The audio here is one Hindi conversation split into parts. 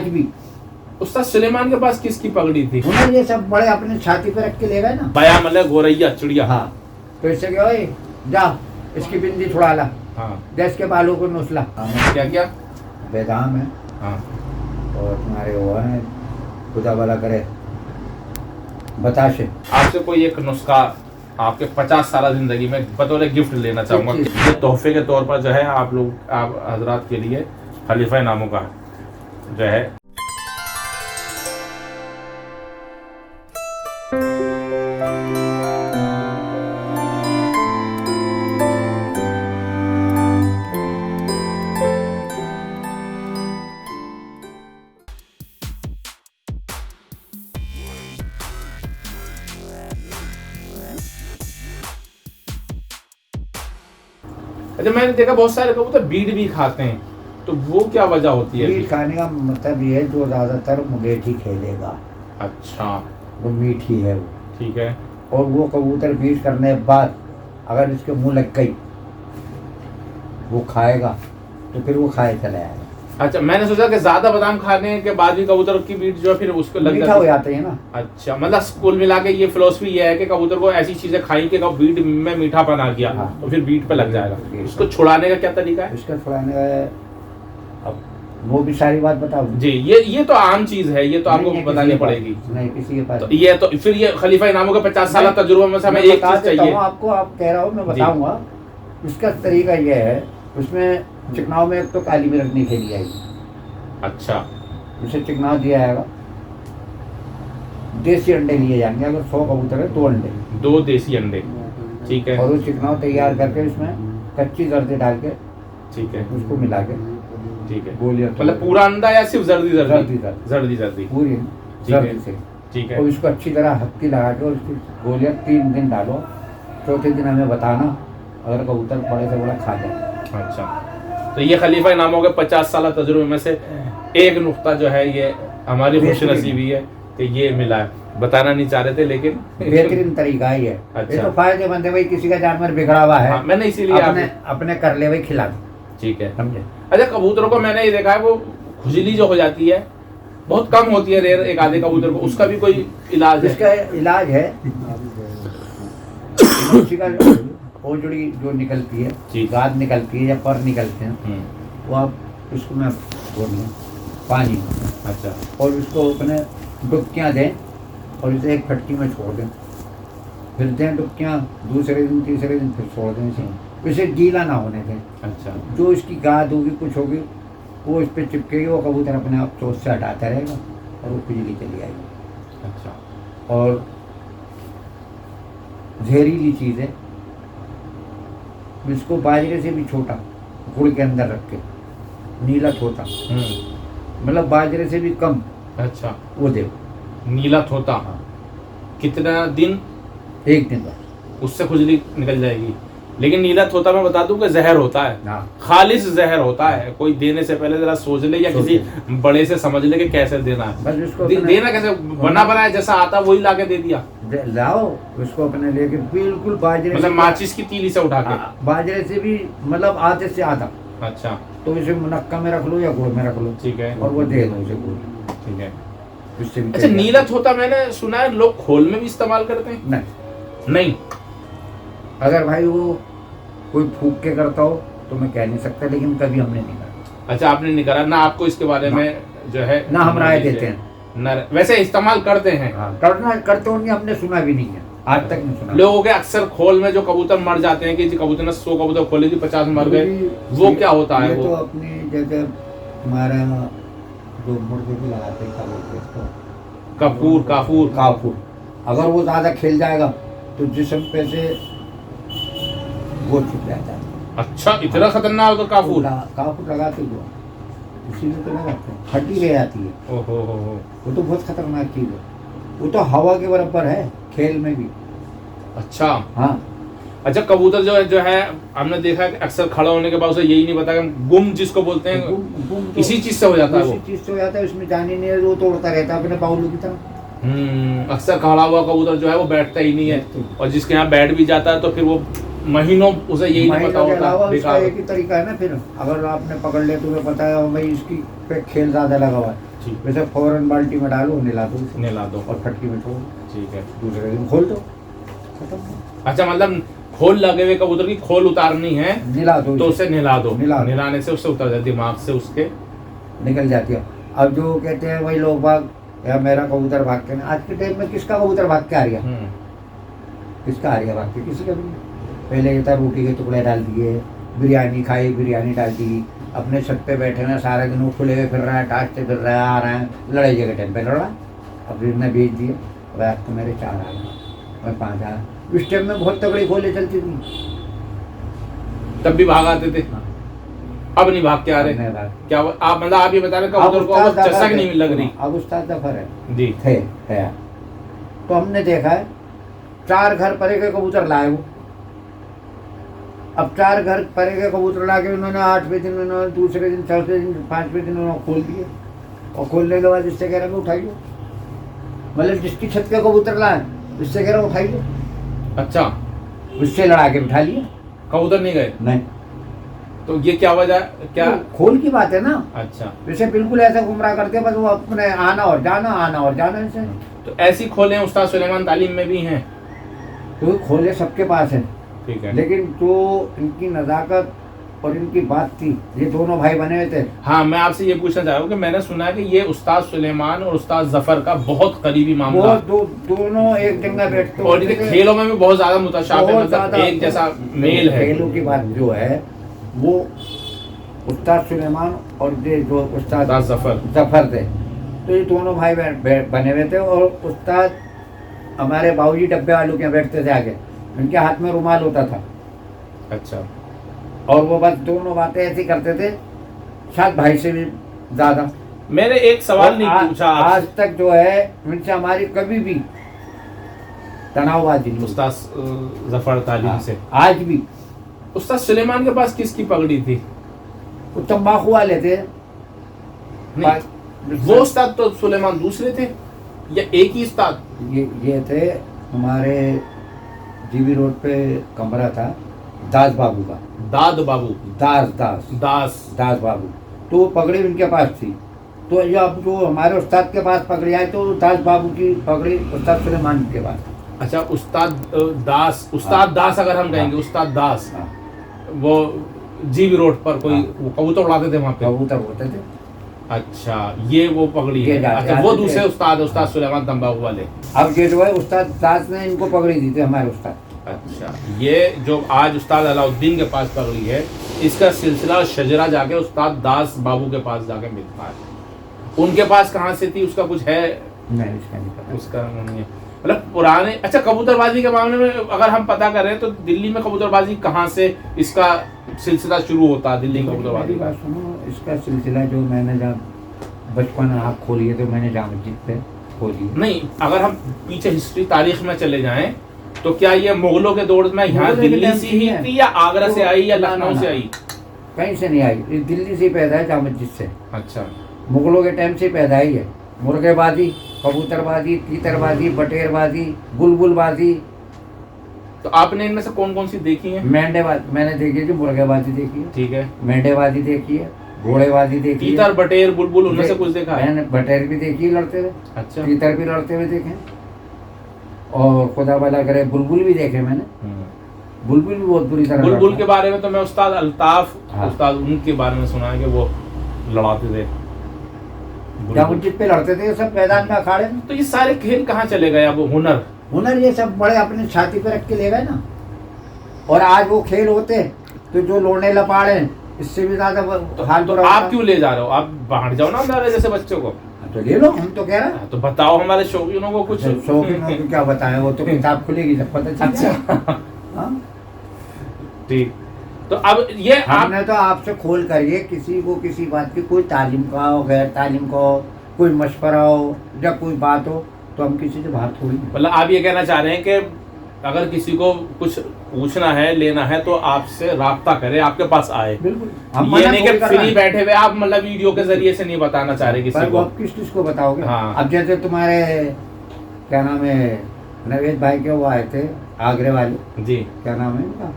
भी। उस्ताद सुलेमान के पास किसकी पगड़ी थी? उन्हें ये सब बड़े अपने छाती पे रख के ले गए ना। बया मतलब गोरैया चिड़िया। हाँ, तो इससे क्या ओए जा इसकी बिंदी छुड़ा ला, हाँ, देश के बालों को नोसला। क्या क्या? बेदाम है हाँ, और तुम्हारे वो है खुदा भला करे बताशे। आपसे कोई एक नुस्खा आपके 50 साल जिंदगी में बतौर गिफ्ट लेना चाहूंगा, ये तोहफे के तौर पर जो है आप हजरात के लिए खलीफा नामों का जो है। अच्छा, मैंने देखा बहुत सारे कबूतर बीट भी खाते हैं, तो वो क्या वजह होती है? मीट खाने का मतलब ये है जो ज्यादातर मुंगेठी खेलेगा। अच्छा, वो मीठ ही है वो। ठीक है। और वो कबूतर बीट करने के बाद अगर इसके मुंह लग गई वो खाएगा तो फिर वो खाए चले आएगा। अच्छा, मैंने सोचा कि ज्यादा बादाम खाने के बाद भी कबूतर की बीट जो है फिर उसको लग मीठा हो जाते हैं ना। अच्छा, मतलब कुल मिला के ये फिलोसफी ये है कि कबूतर को ऐसी चीजें खाई कि बीट में मीठापन आ गया, हाँ। तो फिर बीट पे लग जाएगा। इसको छुड़ाने का क्या तरीका है? इसका छुड़ाने का अब वो भी सारी बात बताओ जी, ये तो आम चीज है, ये तो आपको बतानी पड़ेगी। नहीं किसी के पास तो ये तो फिर ये खलीफा इनामों के 50 साल तजुर्बे में से हमें एक चीज चाहिए आपको। आप कह रहा हो मैं बताऊंगा। इसका तरीका ये है, उसमें चिकनाव में एक तो काली मिर्च नहीं खेली जाएगी। अच्छा, उसे चिकनाव दिया जाएगा। देसी अंडे लिए जाएंगे, अगर 100 कबूतर है 2 अंडे, 2 देसी अंडे, ठीक है। और वो चिकनाव तैयार करके उसमें कच्ची जर्दी डाल के, ठीक है, उसको मिला के, ठीक है। गोलियां मतलब पूरा अंडा या सिर्फ जर्दी जर्दी पूरी जर्दी से, ठीक है। और उसको अच्छी तरह हत्ती लगा के उसकी गोलियां 3 दिन डालो। चौथे दिन हमें बताना अगर कबूतर बड़े से बड़ा खा जाए। अच्छा, तो ये खलीफा इनामों के 50 साल तजुर्बे में से एक नुक्ता जो है ये हमारी खुशनसीबी है कि ये मिला है। बताना नहीं चाह रहे थे लेकिन बेहतरीन तरीका ही है। अच्छा, ये तो फायदेमंद है भाई। किसी का जानवर बिगड़ा हुआ है, हाँ, मैंने इसीलिए अपने कर ले भाई, खिला दो, ठीक है, समझे। अच्छा, कबूतरों को मैंने ये देखा है वो खुजली जो हो जाती है बहुत कम होती है, रेयर एक आधे कबूतर को, उसका भी कोई इलाज है? इसका इलाज है ओजड़ी जो निकलती है, गाद निकलती है या पर निकलते हैं, वो आप उसको में पानी में, अच्छा, और उसको अपने डुबकियाँ दें और इसे एक फटकी में छोड़ दें, फिर दें डुबकियाँ, दूसरे दिन तीसरे दिन फिर छोड़ दें इसे गीला ना होने दें। अच्छा, जो इसकी गाद होगी कुछ होगी वो इस पर चिपकेगी, वो कबूतर अपने आप चोट से हटाता रहेगा और वो खुजली चली आएगी। अच्छा, और जहरीली चीज़ है, इसको बाजरे से भी छोटा गुड़ के अंदर रख के, नीला थोता, मतलब बाजरे से भी कम, अच्छा, वो दे। नीला थोता, हाँ। कितना दिन? 1 दिन बाद उससे खुजली निकल जाएगी। लेकिन नीला थोता मैं बता दूं कि जहर होता है, खालिस जहर होता है। कोई देने से पहले जरा सोच ले या किसी बड़े से समझ ले कि कैसे देना है। बस उसको देना कैसे, बना बनाया जैसा आता वही लाके दे दिया, लाओ उसको अपने लेके बिल्कुल बाजरे, मतलब माचिस की तीली से उठा के, बाजरे से भी मतलब आधे से आधा। अच्छा, तो इसे मुनक्का में रख लो या गुड़ में रख लो, ठीक है, और वो दे दो उसे गुड़, ठीक है। उससे भी। अच्छा, नीला थोता मैंने सुना है लोग खोल में भी इस्तेमाल करते हैं? नहीं, अगर भाई वो कोई फूक के करता हो तो मैं कह नहीं सकता, लेकिन कभी हमने नहीं करा। अच्छा, आपने नहीं करा ना, आपको इसके बारे में जो है ना हम राय देते हैं ना, वैसे इस्तेमाल करते हैं। हाँ, करते होंगे, हमने सुना भी नहीं है, आज तक नहीं सुना। लोगों के अक्सर खोल में जो कबूतर मर जाते हैं कि कबूतर ने 100 कबूतर खोले थी 50 मर गए, वो क्या होता है? वो तो अपनी जगह तुम्हारा जो मुर्गे भी लगाते हैं, क्या बोलते हैं इसको, काफूर, अगर वो ज्यादा खेल जाएगा तो जिस्म पे से वो छुप जाता है। अच्छा, इतना खतरनाक होगा काफूर लगाते हुए, इसीलिए तो लगाते हैं, हड्डी रह जाती है। ओहो, वो तो बहुत खतरनाक चीज है, वो तो हवा के बराबर है खेल में भी। अच्छा, हाँ। अच्छा, कबूतर जो है हमने देखा है कि अक्सर खड़ा होने के बाद उसे यही नहीं पता कि गुम जिसको बोलते हैं, गुम इसी चीज से हो जाता है। वो चीज से हो जाता है, उसमें जान ही नहीं है, वो तोड़ता रहता है अपने बाउलू की तरह। अक्सर खड़ा हुआ कबूतर जो है वो बैठता ही नहीं है, और जिसके यहाँ बैठ भी जाता है तो फिर वो महीनों उसे यही नहीं पता होता। उसका एक ही तरीका है ना, फिर अगर आपने पकड़ लिया तो पता है भाई इसकी पे खेल ज्यादा लगा हुआ है, ठीक। वैसे फौरन बाल्टी में डालो, निला दो उसे, नहला दो। और फटकी में छोड़ दो, ठीक है। दूसरे दिन खोल दो, खत्म। अच्छा, मतलब खोल लगे हुए कबूतर की खोल उतारनी है निला दो तो उसे, उसे नहला दो, नहला दो। नहलाने से उससे उतर जाती है, दिमाग से उसके निकल जाती है। अब जो कहते हैं वही लोग भाग, या मेरा कबूतर भाग के, आज के टाइम में किसका कबूतर भाग के आ गया, किसका आ गया भाग के, किसी का भी नहीं। पहले ये था रोटी के टुकड़े डाल दिए, बिरयानी खाई, बिरयानी डाल दी, अपने छत पे बैठे ना सारा दिन वो खुले हुए फिर रहा है, टाच से फिर रहा है, आ रहा है, लड़ाई के टाइम पे लड़ रहा। अब फिर ने बेच दिया, अब आज तो मेरे 4 आ गए और 5 आ गए। उस टाइम में बहुत तगड़ी खोले चलती थी, तब भी भाग आते थे, हाँ। अब नहीं भाग के आ रहे। नहीं भाग। क्या आप मतलब आप ये बता रहे कबूतर को अब चसक नहीं लग रही। अब उस्ताद जफर है जी थे है, तो हमने देखा है 4 घर परे के कबूतर लाए वो। अब 4 घर परे के कबूतर ला के उन्होंने 8वें दिन, उन्होंने दूसरे दिन, चौथे दिन, 5वें दिन उन्होंने खोल दिए, और खोलने के बाद इससे कह रहे हैं उठाइए, मतलब जिसकी छत के कबूतर लाए इससे कह रहे हैं उठाइए, अच्छा, उससे लड़ा के बिठा लिए। कबूतर नहीं गए, नहीं, तो ये क्या वजह, क्या तो खोल की बात है ना। अच्छा, वैसे बिल्कुल ऐसा गुमराह करते, बस वो अपने आना और जाना, आना और जाना ऐसे। तो ऐसी खोलें उस्ताद सुलेमान तालीम में भी हैं। तो खोले सबके पास है, ठीक है। लेकिन जो इनकी नज़ाकत और इनकी बात थी, ये दोनों भाई बने हुए थे। हाँ, मैं आपसे ये पूछना चाह रहा हूँ कि मैंने सुना है कि ये उस्ताद सुलेमान और उस्ताद जफर का बहुत करीबी वो मामला, दोनों एक जगह बैठते और इनके थे। खेलों में भी बहुत ज्यादा मुताशाबे, बहुत मतलब ज्यादा एक जैसा मेल है। खेलों की बात जो है वो उस्ताद सुलेमान और ये जो उस्ताद उस्ताद जफर थे, तो ये दोनों भाई बने हुए थे। और उस्ताद हमारे बाबूजी डब्बे वालों के यहाँ बैठते थे आगे, उनके हाथ में रुमाल होता था, अच्छा, और वो बस दोनों बातें ऐसी करते थे, शायद भाई से भी ज्यादा। मैंने एक सवाल और नहीं पूछा आज आपसे। तक जो है उनसे हमारी कभी भी तनावबाजी नहीं हुई। उस्ताद जफर तालीम से आज भी। उस्ताद सुलेमान के पास किसकी पगड़ी थी? वो तम्बाकू वाले थे। नहीं, वो उस्ताद तो सुलेमान दूसरे थे या एक ही उस्ताद? ये थे हमारे जीबी रोड पे कमरा था दास बाबू का। दाद बाबू, दास दास बाबू, तो वो पगड़ी उनके पास थी। तो ये अब जो हमारे उस्ताद के पास पगड़ी आई, तो दास बाबू की पगड़ी उस्ताद सुलेमान के पास। अच्छा, उस्ताद दास, उस्ताद दास अगर हम कहेंगे, उस्ताद दास, हाँ, वो जीबी रोड पर कोई वो कबूतर उड़ाते थे वहाँ पे। कबूतर होते थे। अच्छा, ये वो पगड़ी ये है। जाते अच्छा, वो आते दूसरे थे। उस्ताद, उस्ताद सुलेमान तंबाकू वाले। अब ये जो है उस्ताद दास ने इनको पगड़ी दी थी, हमारे उस्ताद। अच्छा, ये जो आज उस्ताद अलाउद्दीन के पास पगड़ी है, इसका सिलसिला शजरा जाके उस्ताद दास बाबू के पास जाके मिलता है। उनके पास कहाँ से थी उसका कुछ है? नहीं, इसका नहीं पता। उसका नहीं है, मतलब पुराने। अच्छा, कबूतरबाजी के मामले में अगर हम पता करें तो दिल्ली में कबूतरबाजी कहाँ से इसका सिलसिला शुरू होता है? दिल्ली की कबूतरबाजी मेरी का बात सुनो, इसका सिलसिला जो मैंने जब बचपन आँख खोली है तो मैंने जामा मस्जिद पे खोली। नहीं, अगर हम पीछे हिस्ट्री तारीख में चले जाएं तो क्या ये मुगलों के दौर में यहाँ मुगलों के दिल्ली टाइम से से ही है। थी या आगरा से आई या ना, लखनऊ ना, से ना। आई? कहीं से नहीं आई, ये दिल्ली से ही पैदा है, जामा मस्जिद से। अच्छा, मुगलों के टाइम से पैदा ही है। मुर्गेबाजी, कबूतरबाजी, तीतरबाजी, बटेरबाजी, बुलबुलबाजी। तो आपने इनमें से कौन कौन सी देखी है? मेंढेबाजी मैंने देखी थी, मुर्गेबाजी देखी है, ठीक है। मेंढेबाजी देखी है, घोड़ेबाजी देखी है। तीतर, बटेर, बुलबुल, उनमें से कुछ देखा है? मैंने बटेर भी देखी है लड़ते हुए, अच्छा, तीतर भी लड़ते हुए देखे, और खुदा भला करे बुलबुल भी देखे मैंने। बुलबुल भी बहुत बुरी तरह बुलबुल लड़ता के बारे में तो मैं उस्ताद अल्ताफ, हाँ। उस्ताद उनके बारे में सुना है कि वो लड़ाते थे है। बुलबुल। मस्जिद पे लड़ते थे ये सब मैदान में, अखाड़े में। तो ये सारे खेल कहाँ चले गए अब? हुनर हुनर ये सब बड़े अपने छाती पे रख के ले गए ना। और आज वो खेल होते तो जो लोने लपाड़े इससे भी ज्यादा हाल तो बुरा आप होता। क्यों ले जा रहे हो? आप बाहर जाओ ना हमारे जैसे बच्चों को। तो ले लो, हम तो कह रहे हैं। तो बताओ हमारे शौकीनों को कुछ। शौकीनों को क्या बताएं, वो तो किताब खुलेगी जब पता चल अच्छा, जाएगा। हाँ? ठीक। तो अब ये आप हमने तो आपसे खोल कर ये किसी को किसी बात की कोई तालीम का हो, गैर तालीम का हो, कोई मशवरा हो या कोई बात हो, तो हम किसी से बात थोड़ी। मतलब आप ये कहना चाह रहे हैं कि अगर किसी को कुछ पूछना है, लेना है, तो आपसे राब्ता करे, आपके पास आए। बिल्कुल, ये नहीं कि फ्री बैठे हुए आप मतलब वीडियो के जरिए से नहीं बताना चाह रहे किसी को। आप किस को बताओगे? हाँ। अब जैसे तुम्हारे क्या नाम है, नवेद भाई के वो आए थे आगरे वाले, जी, क्या नाम है उनका?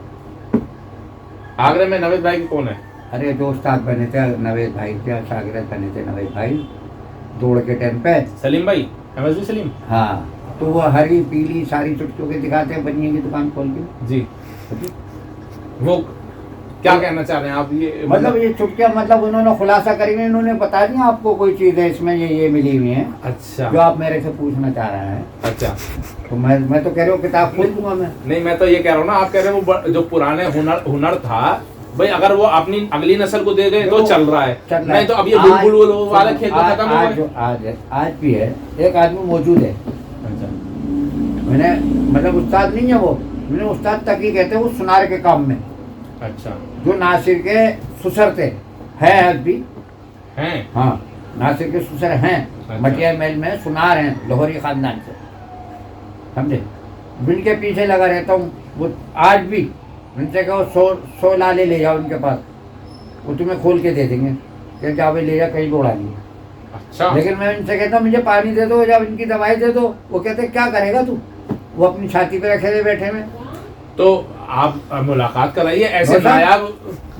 आगरे में नवेद भाई कौन है? अरे जो उस्ताद बने थे नवेद भाई के, शागिर्द बने थे नवेद भाई, दौड़ के टाइम पे। सलीम भाई, MSD सलीम हाँ, तो वो हरी पीली सारी चुटकियों के दिखाते हैं बनिए की दुकान खोल के जी। वो क्या कहना चाह रहे हैं आप? ये मतलब ये चुटकियाँ, मतलब उन्होंने खुलासा करेंगे, इन्होंने बता दिया आपको कोई चीज़ है इसमें ये मिली हुई है। अच्छा, जो आप मेरे से पूछना चाह रहे हैं। अच्छा। तो मैं तो कह रहा हूँ किताब खोल दूंगा मैं। नहीं, मैं तो ये कह रहा हूँ ना, आप कह रहे हैं वो जो पुराने हुनर था भाई, अगर वो अपनी अगली नस्ल को दे गए तो चल रहा है, नहीं तो अब ये बुलबुल वाला खेल तो खत्म हो गया। आज भी है, एक आदमी मौजूद है। अच्छा, मैंने मतलब उस्ताद नहीं है वो, मैंने उस्ताद तक ही कहते हैं, वो सुनार के काम में। अच्छा, जो नासिर के ससुर थे, है आज भी हैं। हाँ, नासिर के ससुर हैं। अच्छा। मटिया महल में सुनार हैं, लाहौरी खानदान से, समझे। बिन के पीछे लगा रहता हूँ। वो आज भी उनसे कहो 100 लाले ले जाओ उनके पास, वो तुम्हें खोल के दे देंगे कि जाओ भाई ले जा, कहीं उड़ा नहीं। अच्छा, लेकिन मैं उनसे कहता हूँ मुझे पानी दे दो, जब इनकी दवाई दे दो, वो कहते क्या करेगा तू, वो अपनी छाती पे रखे हुए बैठे में। तो आप मुलाकात कराइए ऐसे नायाब,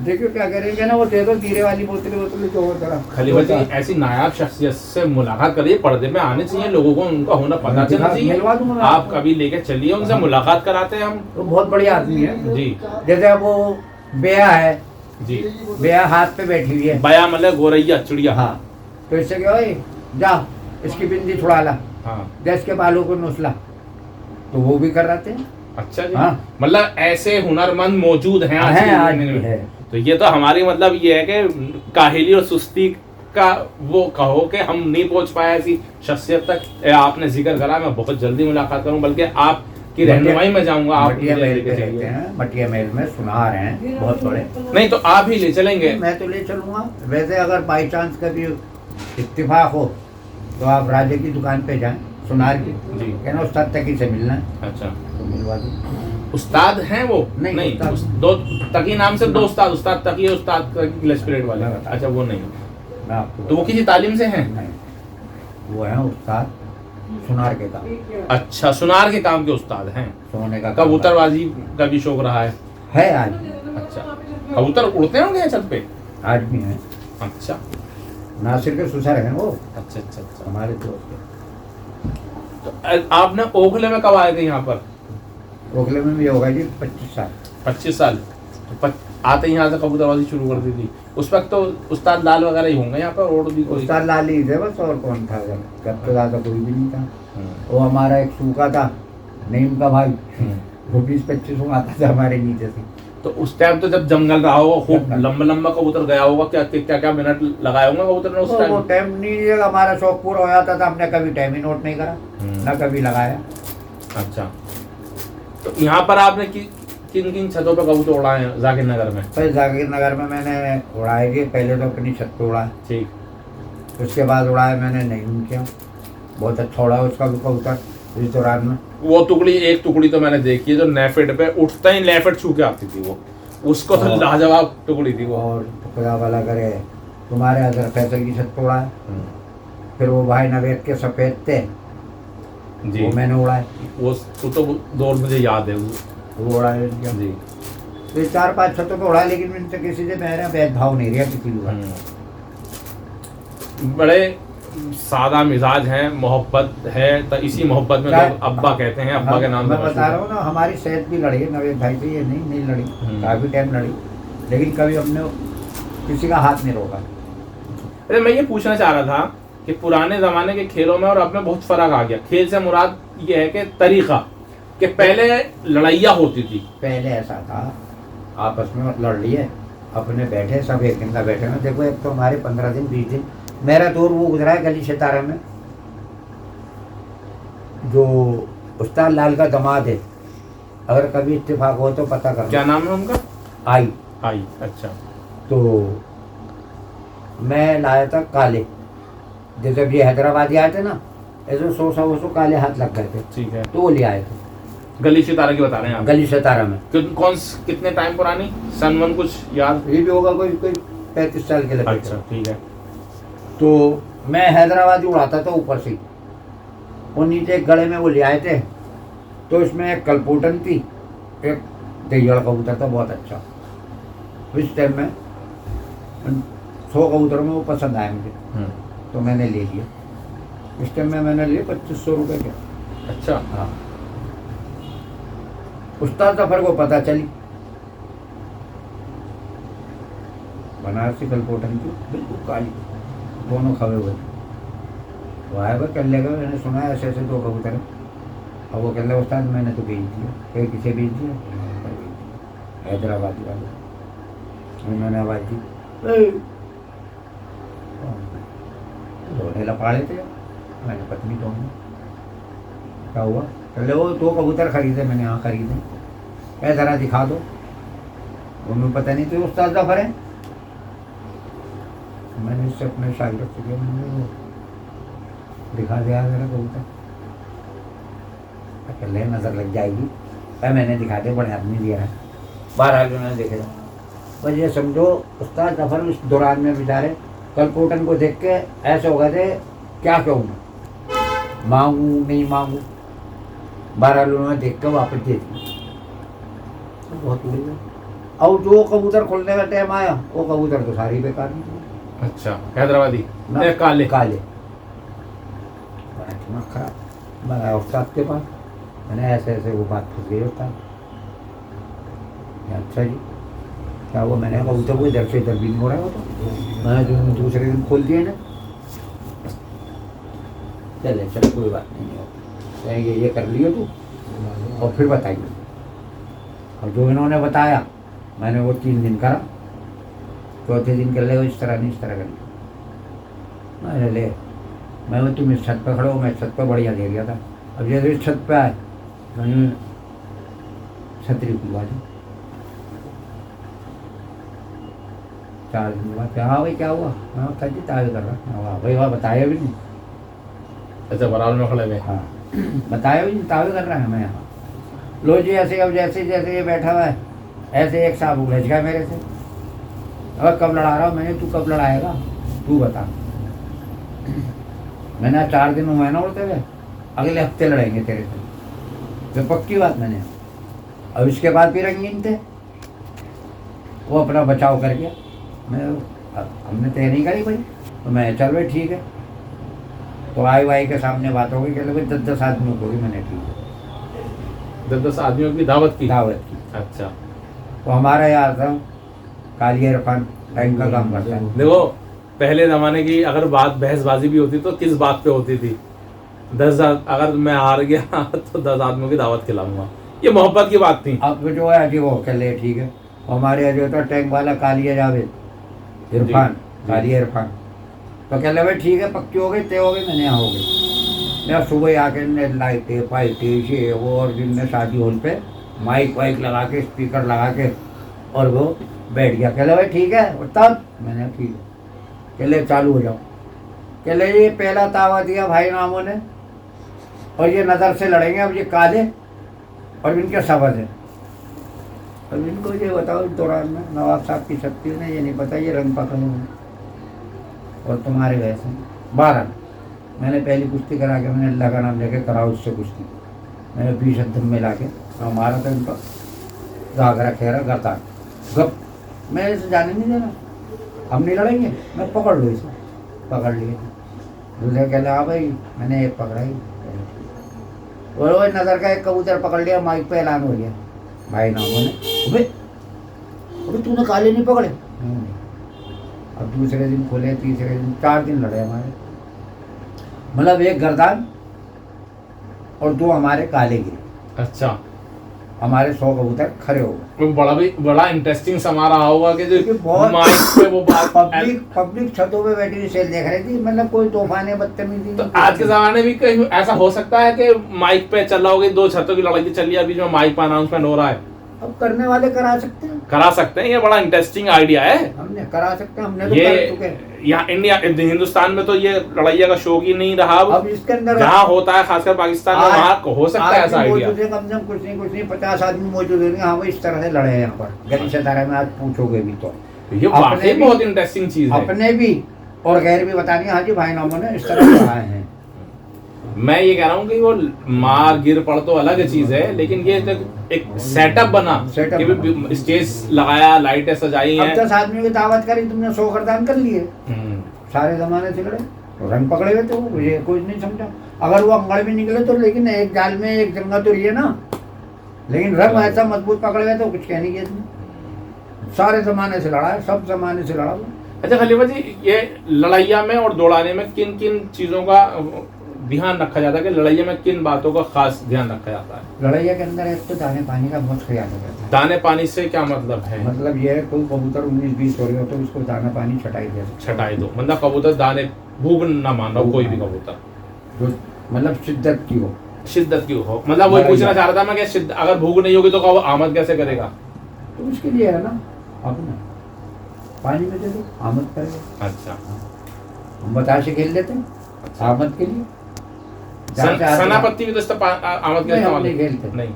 देखियो क्या करेंगे ना, वो दे दो धीरे वाली बोतलें जो हो जरा खलीफा जी, ऐसी नायाब शख्सियत से मुलाकात करिए, पर्दे में आने चाहिए लोगों को, उनका होना पता चलना चाहिए। मिलवा दूंगा आप कभी लेके चलिए, उनसे मुलाकात कराते हैं हम। तो बहुत बढ़िया आदमी है जी। जैसे अब वो बेया है जी, बेया हाथ पे बैठी हुई है। बया मतलब गोरैया, चिड़िया। हाँ, तो इससे क्या हो, जा इसकी बिंदी छुड़ा ला, हाँ, गैस के बालों को नोसला, तो वो भी कर रहे थे। अच्छा जी। हाँ। मतलब ऐसे हुनरमंद मौजूद हैं आज के आज ज़माने भी में। है। तो ये तो हमारी मतलब ये है कि काहिली और सुस्ती का वो कहो कि हम नहीं पहुंच पाए ऐसी शख्सियत तक। आपने जिक्र करा, मैं बहुत जल्दी मुलाकात करूं, बल्कि आपकी रहनुमाई में जाऊंगा। आप मटिया मुझे महल लेके पे चलिए। रहते हैं, मटिया महल में सुनार हैं बहुत बड़े। नहीं तो आप ही ले चलेंगे। मैं तो ले चलूंगा। वैसे अगर बाई चांस कभी इत्तेफाक हो तो आप राजे की दुकान पे जाएं, सुनार की, जी। कहना उस्ताद तकी से मिलना है, अच्छा, तो मिलवा दूँ। उस्ताद हैं वो? नहीं, उस्ताद। दो तकी नाम से दो उस्ताद, उस्ताद तकी है, उस्ताद ग्लेस पीरियड वाले। मैं बता- अच्छा, वो नहीं। मैं आपको तो वो किसी तालीम से हैं? नहीं, वो है उस्ताद सुनार के काम, अच्छा, सुनार के काम के उस्ताद हैं। सोने का काम कबूतरबाजी का भी शौक रहा है? आज, अच्छा, कबूतर उड़ते होंगे छत पे? आज भी है। अच्छा, नासिर के ससुर हैं वो, अच्छा, अच्छा, अच्छा। हमारे दोस्त हैं। तो आपने ओखले में कब आए थे यहाँ पर? ओखले में भी होगा जी 25 साल। 25 साल। तो आते ही यहाँ से कबूतरबाजी शुरू कर दी थी। उस वक्त तो उस्ताद लाल वगैरह ही होंगे यहाँ पर, और भी कोई? उस्ताद लाल ही थे बस, और कौन था जब तो ज़्यादा कोई भी नहीं था। वो हमारा एक सूखा था नईम का भाई, वो 20-25 आता था हमारे नीचे से। तो उस टाइम तो जब जंगल रहा होगा, खूब जंगल। लंबा लंबा कबूतर गया होगा, क्या मिनट लगाए होंगे कबूतर ने उस वो टाइम? टाइम नहीं, हमारा शौक पूरा हो जाता था, हमने कभी टाइम ही नोट नहीं करा, ना कभी लगाया। अच्छा, तो यहाँ पर आपने किन किन छतों पर कबूतर उड़ाए हैं जाकिर नगर में? फिर जाकिर नगर में मैंने उड़ाए थे, पहले तो अपनी छत पे उड़ाए, ठीक। उसके बाद उड़ाए मैंने नहीं किया, बहुत अच्छा उड़ा उसका भी कबूतर इस दौरान में। वो एक टुकड़ी तो मैंने देखी है जो नेफेड पे उठता ही नेफेड छू के आती थी, वो उसको तो लाजवाब टुकड़ी थी वो। और खुदा वाला करे तुम्हारे हजरत फैसल की छत पे उड़ाए, फिर वो भाई नवेद के सफ़ेद थे जी, वो मैंने उड़ाए, वो तो दौर मुझे याद है वो उड़ाए जी। तो 4-5 छतों पे उड़ाए, लेकिन इनसे किसी से मेरा भेदभाव नहीं रहा किसी भी। बड़े सादा मिजाज हैं, मोहब्बत है, तो इसी मोहब्बत में लोग अब्बा कहते हैं, अब्बा के नाम मैं से बता रहा हूँ ना, हमारी सेहत भी लड़ी है नवेद भाई से, ये नहीं लड़ी, काफ़ी टाइम लड़ी, लेकिन कभी हमने किसी का हाथ नहीं रोका। अरे मैं ये पूछना चाह रहा था कि पुराने ज़माने के खेलों में और अब में बहुत फ़र्क आ गया। खेल से मुराद ये है कि तरीक़ा, कि पहले लड़ाइयाँ होती थी। पहले ऐसा था, आपस में लड़ लिए, अपने बैठे सब एक दिन का बैठे में। देखो एक तो हमारे 15 दिन 20 दिन मेरा दौर वो गुजरा है गली सितारा में, जो उस्ताद लाल का दामाद है, अगर कभी इत्तेफाक हो तो पता कर। क्या नाम है उनका? आई। अच्छा। तो मैं लाया था काले, जैसे ये हैदराबादी आए थे ना, ऐसे 100 काले हाथ लग गए थे, ठीक है, तो वो ले आए थे। गली सितारा की बता रहे हैं आप? गली सितारा में। कितने टाइम पुरानी? सन वन कुछ याद? ये भी होगा कोई 35 साल के लगे। अच्छा, ठीक है। तो मैं हैदराबादी उड़ाता था ऊपर से, और नीचे एक गले में वो ले आए थे, तो इसमें एक कलपोटन थी, एक दहिया कबूतर था बहुत अच्छा। इस टाइम में 100 कबूतरों में वो पसंद आया मुझे, तो मैंने ले लिया। इस टाइम में मैंने लिए 2500 रुपये के। अच्छा। हाँ, उस्ताद जफर को पता चली, बनारसी कलपोटन की बिल्कुल काली, दोनों खड़े हुए। वो आया भाई कर लेगा, मैंने सुना है ऐसे ऐसे 2 कबूतर हैं। अब वो कह रहे उस्ताद मैंने तो बेच दिया। कहीं किसे बेच दिया? हैदराबादी वाले। उन्होंने आवाज़ दी, रोने लपाड़े थे। मैंने पत्नी तो क्या हुआ? पहले वो 2 कबूतर खरीदे मैंने, यहाँ खरीदे। क्या ज़रा दिखा दो। उन्हें पता नहीं थे उस्ताद जफर है। मैंने इससे अपने शागिर्द से किया, मैंने वो दिखा दिया ज़रा कबूतर। पहले नज़र लग जाएगी। मैंने दिखा दिया, बड़े आदमी दिया है। 12 उन्होंने देखे। बस ये समझो उस्ताद जफर उस दौरान में बेचारे कलपोटन को देख के ऐसे हो गए थे, क्या कहूँ मैं, मांगू नहीं मांगू। 12 उन्होंने देख कर वापस दे दी। बहुत उड़ी गई। और जो कबूतर खुलने का टाइम आया वो कबूतर तो सारी बेकार निकली। अच्छा, हैदराबादी ना, ये काले काले। बड़ा दिमाग खराब। मैं उस्ताद के पास, मैंने ऐसे ऐसे वो बात फंस गई उस्ताद। अच्छा जी क्या हुआ? मैंने कबूतर को इधर से इधर भी नहीं हो रहा है वो तो। मैंने जो दूसरे दिन खोल दिए ना। चले चलो कोई बात नहीं, ये कर लियो तू और फिर बताइए। और जो इन्होंने बताया मैंने वो 3 दिन करा। चौथे दिन कर ले इस तरह नहीं, इस तरह कर ले। मैंने ले, मैं तुम इस छत पर खड़े हो, मैं छत पर बढ़िया दे दिया था। अब जैसे इस छत पे आए मैंने छतरी खुलवा दी। 4 दिन बाद हाँ भाई क्या हुआ? हाँ था जी तावे कर रहा। वाह भाई वाह, बताया भी नहीं। अच्छा, बराबर में खड़े हुए। हाँ बताया भी नहीं, तावे कर रहा है मैं यहाँ। लो जी ऐसे, अब जैसे जैसे ये बैठा हुआ है ऐसे एक साहब उलझ गया मेरे से। अब कब लड़ा रहा हूँ? मैंने तू कब लड़ाएगा तू बता। मैंने 4 दिन हुए ना उड़ते हुए, अगले हफ्ते लड़ेंगे तेरे से, तो पक्की बात मैंने। अब इसके बाद फिर रंगीन थे, वो अपना बचाव कर गया। मैं हमने तय नहीं करी भाई, तो मैं चल भाई ठीक है। तो आई वाई के सामने बात हो गई, कहते भाई 10-10 आदमियों को भी। मैंने ठीक है, 10-10 आदमियों की दावत की। अच्छा। तो हमारा यार था काली इरफान टाइम का काम करता है। देखो पहले जमाने की अगर बात बहसबाजी भी होती तो किस बात पे होती थी? 10 अगर मैं हार गया तो 10 आदमियों की दावत खिलाऊंगा, ये मोहब्बत की बात थी। अब जो है अजी वो कह ले ठीक है। हमारे यहाँ जो था टैंक वाला कालिया जावेद इरफान, कालिया इरफान, तो कह ले भाई ठीक है पक्की हो गई, तय हो गई। मैंने यहाँ हो गई। मैं सुबह आके लाइटें पाइटें ये वो, और जिनने शादी हॉल पे माइक वाइक लगा के स्पीकर लगा के और वो बैठ गया। कह ले भाई ठीक है तब। मैंने ठीक है। कह ले चालू हो जाओ। कह ले ये पहला तावा दिया भाई नामों ने, और ये नज़र से लड़ेंगे। अब ये काले और इनके सबज है। अब इनको ये बताओ इस दौरान में नवाब साहब की शक्ति ने ये नहीं पता ये रंग पकड़े हुए और तुम्हारे वैसे 12। मैंने पहली कुश्ती करा के मैंने अल्लाह का नाम लेके कराओ उससे कुश्ती। मैंने 20 अद्धम में ला के मारा था उनका घाघरा खेरा गर्दा गप। मैं इसे जाने नहीं देना, हम नहीं लड़ेंगे, मैं पकड़ लो इसे। पकड़ लिए। दूसरे कह हाँ भाई मैंने एक पकड़ा ही। और वो नज़र का एक कबूतर पकड़ लिया, माइक पे ऐलान हो गया भाई नामों ने, अबे तूने काले नहीं पकड़े? अब दूसरे दिन खोले, तीसरे दिन, 4 दिन लड़े हमारे। मतलब एक गर्दान और 2 हमारे काले गिरे। अच्छा, हमारे 100 कबूतर खड़े हो गए। बड़ा इंटरेस्टिंग समा रहा होगा कि जो बहुत माइक पे वो बात पब्लिक छतों पे बैठी सेल देख रही थी। मतलब कोई तूफान बदतमीजी। तो आज के जमाने में कहीं ऐसा हो सकता है कि माइक पे चल रहा होगी, 2 छतों की लड़ाई चल रही है, बीच में माइक पे अनाउंसमेंट हो रहा है। अब करने वाले करा सकते हैं, ये बड़ा इंटरेस्टिंग आइडिया है। हमने करा सकते हैं, हमने तो ये कर चुके। यहाँ इंडिया हिंदुस्तान में तो ये लड़ाइया का शौक ही नहीं रहा। अब इसके अंदर जहाँ होता है खासकर पाकिस्तान में वहाँ हो सकता है ऐसा आइडिया। कम से कम कुछ नहीं 50 आदमी मौजूद है। हाँ भाई इस तरह से लड़े हैं यहाँ पर गली से धारा में। आज पूछोगे भी तो ये वाकई बहुत इंटरेस्टिंग चीज है। अपने भी और गैर भी बतानी। हाँ जी भाई नामों ने इस तरह से आए हैं। मैं ये कह रहा हूँ कि वो मार गिर पड़ तो अलग चीज है, लेकिन ये एक सेटअप बना, स्टेज लगाया, लाइटें सजाई हैं। अब 10 आदमियों की दावत करी तुमने, 100 गर्दान कर लिए। सारे जमाने से लड़े। रंग पकड़े हुए तो ये कुछ नहीं समझा। अगर वो अंगड़ में निकले तो, लेकिन एक जाल में एक जंगा तो रही है ना, लेकिन रंग ऐसा मजबूत पकड़े हुए तो कुछ कह नहीं किया। सारे जमाने से लड़ा है, सब जमाने से लड़ा हुआ। अच्छा खलीफा जी, ये लड़ाइया में और दौड़ाने में किन किन चीजों का ध्यान रखा जाता है कि लड़ाइया में किन बातों का खास ध्यान रखा जाता है? लड़ाइया के अंदर एक तो दाने पानी का बहुत ख्याल होता है। दाने पानी से क्या मतलब है? मतलब ये है कोई कबूतर 19-20 हो रही हो तो उसको दाना पानी छटाई दे, छटाई दो, मतलब कबूतर दाने भूख ना मान रहा हो, कोई भी कबूतर जो मतलब शिद्दत की हो, शिद्दत की हो। मतलब वही पूछना चाह रहा था मैं कि अगर भूख नहीं होगी तो आमद कैसे करेगा? तो उसके लिए है ना अपना पानी में दे दो, आमद करेगा। अच्छा, हम बताशे खेल लेते हैं आमद के लिए। सनापत्ती भी तो आमद के इस्तेमाल नहीं खेलते, नहीं,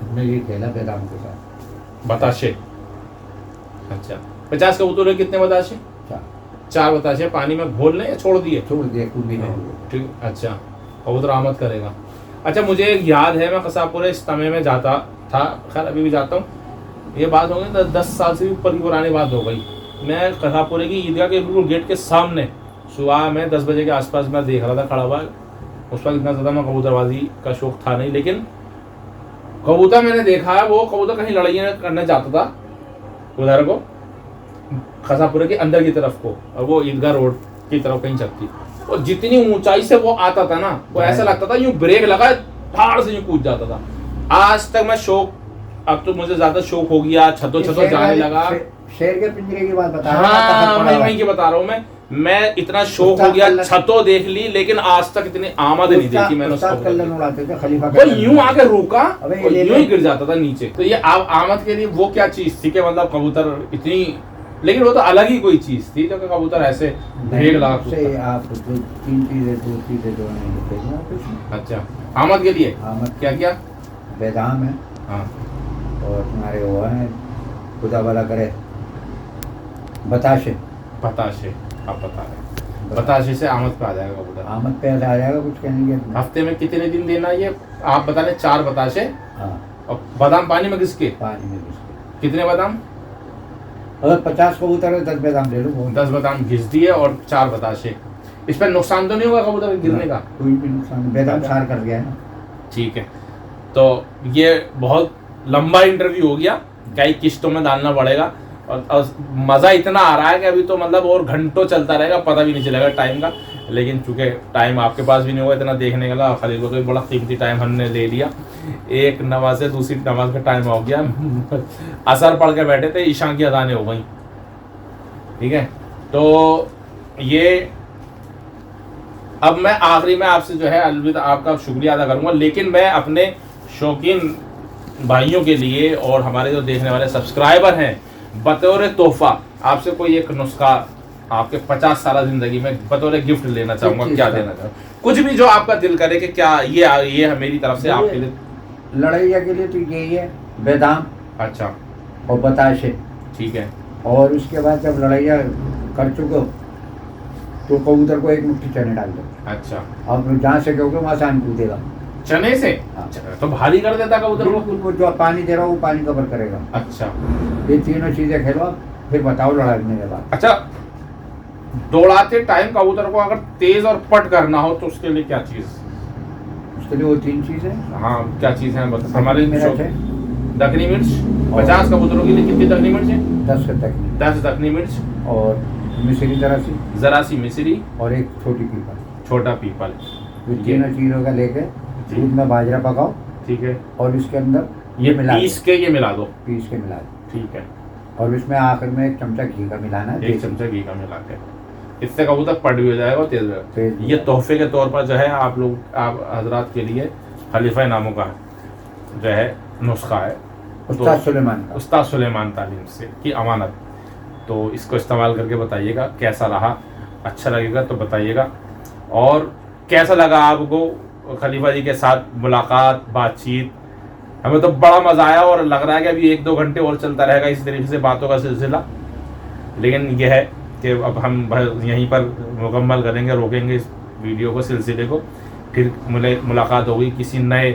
हमने ये खेला बेदाम के साथ बताशे। अच्छा, 50 कबूतर कितने बताशे? 4 बताशे पानी में घोल लें या छोड़ दिए? छोड़ दिए, कूदी नहीं। ठीक, अच्छा, कबूतर आमद करेगा। अच्छा, मुझे एक याद है, मैं कसापुरे इस्तेमे में जाता था, खैर अभी भी जाता हूँ, ये बात हो गई 10 साल से भी ऊपर की पुरानी बात हो गई। मैं कसापुरे की ईदगाह के बिल्कुल गेट के सामने सुबह में 10 बजे के आसपास मैं देख रहा था खड़ा हुआ। उस वक्त इतना ज़्यादा मैं कबूतरबाजी का शौक था नहीं, लेकिन कबूतर मैंने देखा है, वो कबूतर कहीं लड़ाई करने जाता था उधर को, खसापुरे के अंदर की तरफ को, और वो ईदगाह रोड की तरफ कहीं चलती, और जितनी ऊंचाई से वो आता था ना, वो ऐसा लगता था यूं ब्रेक लगा धाड़ से यूं कूद जाता था। आज तक मैं शौक, अब तो मुझे ज्यादा शौक हो गया, छतों जाने लगा। शेर के पिंजरे की बात बता रहा हूँ, मैं वहीं की बता रहा हूँ। मैं इतना शौक हो गया, छतों देख ली, लेकिन आज तक इतनी आमद नहीं देखी मैंने उसको। उड़ाते थे खलीफा, वो यूं आके रुका और यूं ही गिर जाता था नीचे। तो ये आमद के लिए वो क्या चीज थी कि मतलब कबूतर इतनी, लेकिन वो तो अलग ही कोई चीज थी जो कबूतर ऐसे भेग लगा। आप दो तीन चीजें जो हैं। अच्छा, आमद के लिए आमद क्या क्या? बेदाम है, हाँ, और तुम्हारे वो है, खुदा भला करे, बताशे। बताशे, आप बता रहे, बताशे से आमद पे आ जाएगा कबूतर। आमद पे आ जाएगा, कुछ कहने के। हफ्ते में कितने दिन देना ये आप बता रहे? 4 बताशे। हाँ, और बादाम पानी में घिस के? पानी में घिस के। कितने बादाम? अगर 50 कबूतर है 10 बादाम ले लो। 10 बादाम घिस दिए और 4 बताशे। इस पर नुकसान तो नहीं होगा कबूतर गिरने का? कोई भी नुकसान नहीं, बादाम सार कर गया है ना। ठीक है, तो ये बहुत लंबा इंटरव्यू हो गया, कई किस्तों में डालना पड़ेगा, और मज़ा इतना आ रहा है कि अभी तो मतलब और घंटों चलता रहेगा, पता भी नहीं चलेगा टाइम का। लेकिन चूंकि टाइम आपके पास भी नहीं होगा इतना देखने का, खलील को तो बड़ा कीमती टाइम हमने ले लिया। एक नमाज से दूसरी नमाज का टाइम हो गया, असर पढ़ के बैठे थे, ईशा की अजानें हो गई। ठीक है, तो ये अब मैं आखिरी में आपसे जो है अलविदा आपका शुक्रिया अदा करूँगा, लेकिन मैं अपने शौकीन भाइयों के लिए और हमारे जो देखने वाले सब्सक्राइबर हैं, बतौर तोहफा आपसे कोई एक नुस्खा आपके 50 साल जिंदगी में बतौर गिफ्ट लेना चाहूँगा। क्या देना चाहूँ? कुछ भी जो आपका दिल करे कि क्या ये है मेरी तरफ से आपके लिए। लड़ैया के लिए तो यही है, बेदाम। अच्छा, और बताशे। ठीक है, और उसके बाद जब लड़ैया कर चुको तो कबूतर को एक मुट्ठी चने डाल दो। अच्छा, और जहाँ से कहोगे वहाँ से कूदेगा चने से। तो भारी कर देता कबूतर वो जो पानी दे रहा हो वो पानी कवर करेगा। अच्छा, ये तीनों चीजें खेलो, फिर बताओ लड़ाने के बाद। अच्छा, दौड़ाते टाइम कबूतर को अगर तेज और पट करना हो तो उसके लिए क्या चीज? उसके लिए वो 3 चीजें। हाँ, क्या चीज है हमारे? दखनी मिर्च। 50 कबूतरों के लिए कितनी दखनी मिर्च है? 10 दखनी मिर्च, और मिश्री जरा सी मिश्री, और एक छोटा पीपल। ये तीनों चीजों का लेके दूध में बाजरा पकाओ। ठीक है, और इसके अंदर ये पीस के मिला दो। ठीक है, और इसमें आखिर में 1 चमचा घी का मिलाना है। 1 चमचा घी का मिला के, इससे कबूतर पट भी हो जाएगा और तेज हो जाएगा। ये तोहफे के तौर पर जो है आप हजरात के लिए खलीफा नामों का जो है नुस्खा है, उस्ताद सुलेमान तालीम से की अमानत। तो इसको इस्तेमाल करके बताइएगा कैसा रहा, अच्छा लगेगा तो बताइएगा। और कैसा लगा आपको खलीफा जी के साथ मुलाकात, बातचीत? हमें तो बड़ा मज़ा आया और लग रहा है कि अभी 1-2 घंटे और चलता रहेगा इस तरीके से बातों का सिलसिला। लेकिन यह है कि अब हम यहीं पर मुकम्मल करेंगे, रोकेंगे इस वीडियो को, सिलसिले को। फिर मुलाकात होगी किसी नए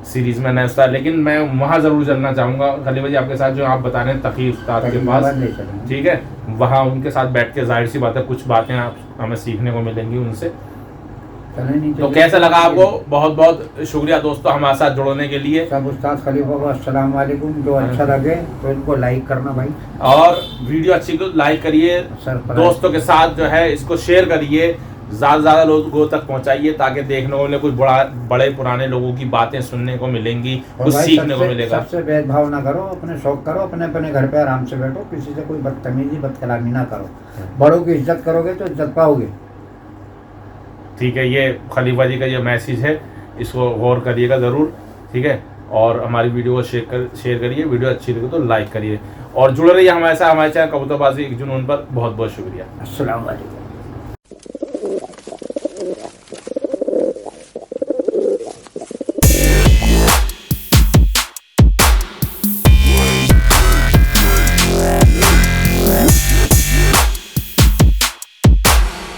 सीरीज में नया उस्ताद, लेकिन मैं वहाँ ज़रूर चलना चाहूँगा खलीफा जी आपके साथ, जो आप बता रहे हैं तकी उस्ताद के पास, ठीक है, वहाँ उनके साथ बैठ के जाहिर सी बात है कुछ बातें आप हमें सीखने को मिलेंगी उनसे। तो कैसा लगा आपको? बहुत बहुत शुक्रिया दोस्तों हमारे साथ जुड़ने के लिए। सब उस्ताद खलीफा को अस्सलाम वालेकुम। जो अच्छा लगे तो इनको लाइक करना भाई, और वीडियो अच्छी तो लाइक करिए, दोस्तों के साथ जो है इसको शेयर करिए, ज़्यादा लोगों तक पहुंचाइए, ताकि देखने को मिले कुछ बड़े पुराने लोगों की बातें सुनने को मिलेंगी, कुछ सीखने को मिलेगा। सबसे भेदभाव ना करो, अपने शौक करो, अपने अपने घर पे आराम से बैठो, किसी से कोई बदतमीजी बदकलामी ना करो। बड़ों की इज्जत करोगे तो इज्जत पाओगे। ठीक है, ये खलीफा जी का ये मैसेज है, इसको गौर करिएगा ज़रूर, ठीक है। और हमारी वीडियो को शेयर करिए, वीडियो अच्छी लगे तो लाइक करिए, और जुड़े रहिए हमारे साथ, हमारे चैनल कबूतरबाजी एक जुनून पर। बहुत बहुत शुक्रिया। अस्सलाम वालेकुम।